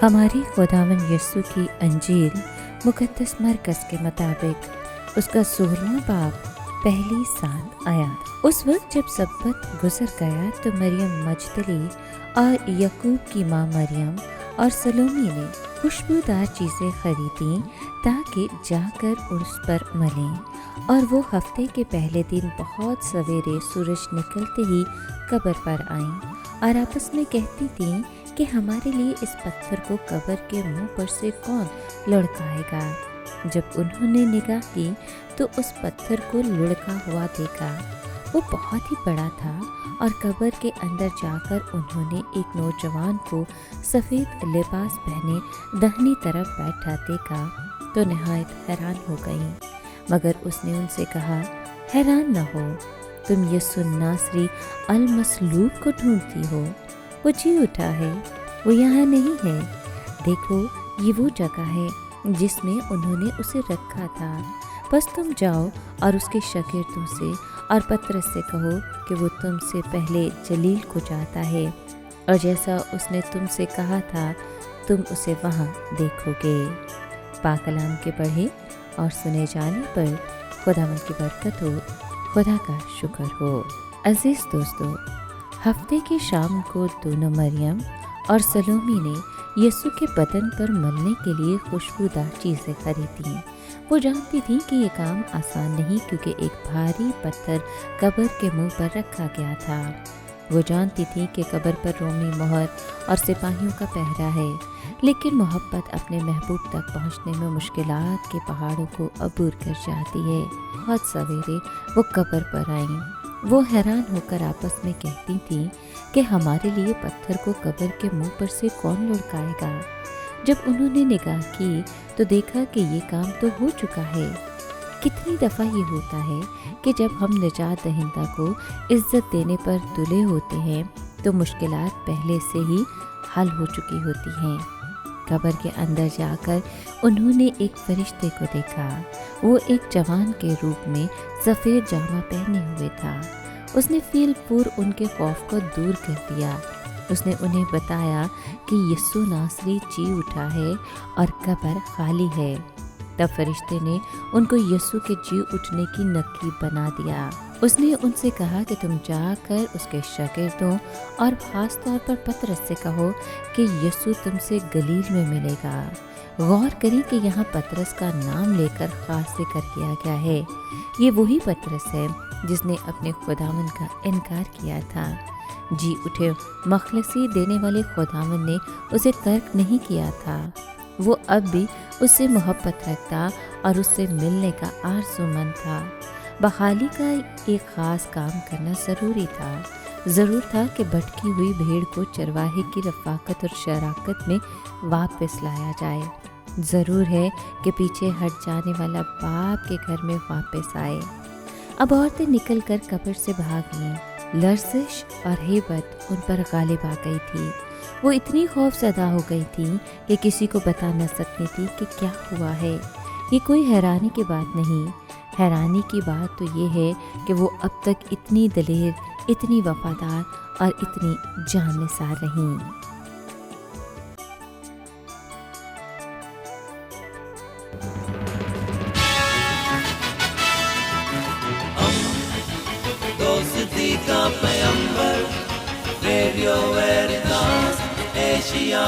हमारी खुदावंद यीशु की अंजील मुक़द्दस मरकज़ के मुताबिक उसका 16वां बाब पहली साल आया। उस वक्त जब सब्बत गुजर गया तो मरियम मजदली और यकूब की माँ मरियम और सलोमी ने खुशबूदार चीज़ें खरीदी ताकि जाकर उस पर मलें। और वो हफ्ते के पहले दिन बहुत सवेरे सूरज निकलते ही कब्र पर आईं और आपस में कहती थीं कि हमारे लिए इस पत्थर को कब्र के मुंह पर से कौन लुढ़काएगा। जब उन्होंने निगाह की तो उस पत्थर को लुढ़का हुआ देखा। वो बहुत ही बड़ा था और कब्र के अंदर जाकर उन्होंने एक नौजवान को सफ़ेद लिबास पहने दाहिनी तरफ बैठा देखा तो नहायत हैरान हो गईं। मगर उसने उनसे कहा, हैरान न हो, तुम यीशु नासरी अल मसलूब को ढूंढती हो। वो जी उठा है, वो यहाँ नहीं है। देखो, ये वो जगह है जिसमें उन्होंने उसे रखा था। बस तुम जाओ और उसके शागिर्दों से और पतरस से कहो कि वो तुमसे पहले जलील को जाता है और जैसा उसने तुमसे कहा था तुम उसे वहाँ देखोगे। पाक कलाम के पढ़े और सुने जाने पर खुदावंद की बरकत हो, खुदा का शुक्र हो। अजीज दोस्तों, हफ्ते की शाम को दोनों मरियम और सलोमी ने यीशु के बदन पर मलने के लिए खुशबूदार चीज़ें खरीदी। वो जानती थी कि ये काम आसान नहीं क्योंकि एक भारी पत्थर कब्र के मुंह पर रखा गया था। वो जानती थी कि कब्र पर रोमी मोहर और सिपाहियों का पहरा है, लेकिन मोहब्बत अपने महबूब तक पहुंचने में मुश्किलात के पहाड़ों को अबूर कर जाती है। बहुत सवेरे वो कब्र पर आईं। वो हैरान होकर आपस में कहती थीं कि हमारे लिए पत्थर को कब्र के मुंह पर से कौन लुढ़काएगा। जब उन्होंने निगाह की तो देखा कि ये काम तो हो चुका है। कितनी दफ़ा ये होता है कि जब हम निजात दहिंदा को इज्जत देने पर तुले होते हैं तो मुश्किलात पहले से ही हल हो चुकी होती हैं। कब्र के अंदर जाकर उन्होंने एक फरिश्ते को देखा। वो एक जवान के रूप में सफ़ेद जामा पहने हुए था। उसने फील पूर उनके खौफ को दूर कर दिया। उसने उन्हें बताया कि यीशु नासरी जी उठा है और कब्र खाली है। तब फरिश्ते ने उनको यीशु के जी उठने की नकीब बना दिया। उसने उनसे कहा कि तुम जाकर उसके शागिर्दों और खास तौर पर पतरस से कहो कि यीशु तुमसे गलील में मिलेगा। गौर करें कि यहाँ पतरस का नाम लेकर खास जिक्र किया गया है। ये वही पतरस है जिसने अपने खुदावंद का इनकार किया था। जी उठे मखलसी देने वाले खुदावंद ने उसे तर्क नहीं किया था। वो अब भी उससे मोहब्बत रखता और उससे मिलने का आरज़ूमंद था। बहाली का एक ख़ास काम करना ज़रूर था कि भटकी हुई भेड़ को चरवाहे की रफ़ाकत और शराकत में वापस लाया जाए। ज़रूर है कि पीछे हट जाने वाला बाप के घर में वापस आए। अब औरतें निकल कर कब्र से भाग गईं। लर्जिश और हेबत उन पर गालिब आ गई थी। वो इतनी खौफज़दा हो गई थी कि किसी को बता न सकती थी कि क्या हुआ है। ये कोई हैरानी की बात नहीं। हैरानी की बात तो ये है कि वो अब तक इतनी दलेर, इतनी वफादार और इतनी जाननिसार रहीं। दोस्ती का पैगंबर, रेडियो वेरितास एशिया।